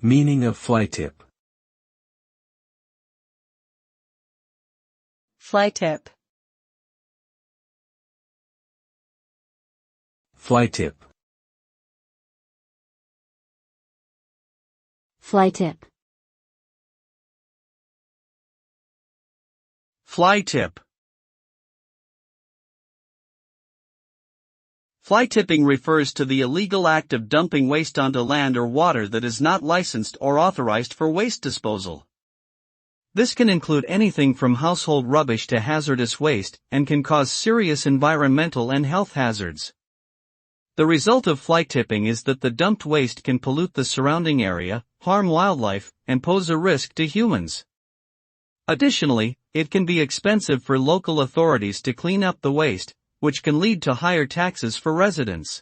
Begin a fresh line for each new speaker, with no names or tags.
Meaning of fly tip.
Fly tip.
Fly tip.
Fly tip.
Fly tip. Fly tipping refers to the illegal act of dumping waste onto land or water that is not licensed or authorized for waste disposal. This can include anything from household rubbish to hazardous waste, and can cause serious environmental and health hazards. The result of fly tipping is that the dumped waste can pollute the surrounding area, harm wildlife, and pose a risk to humans. Additionally, it can be expensive for local authorities to clean up the waste, which can lead to higher taxes for residents.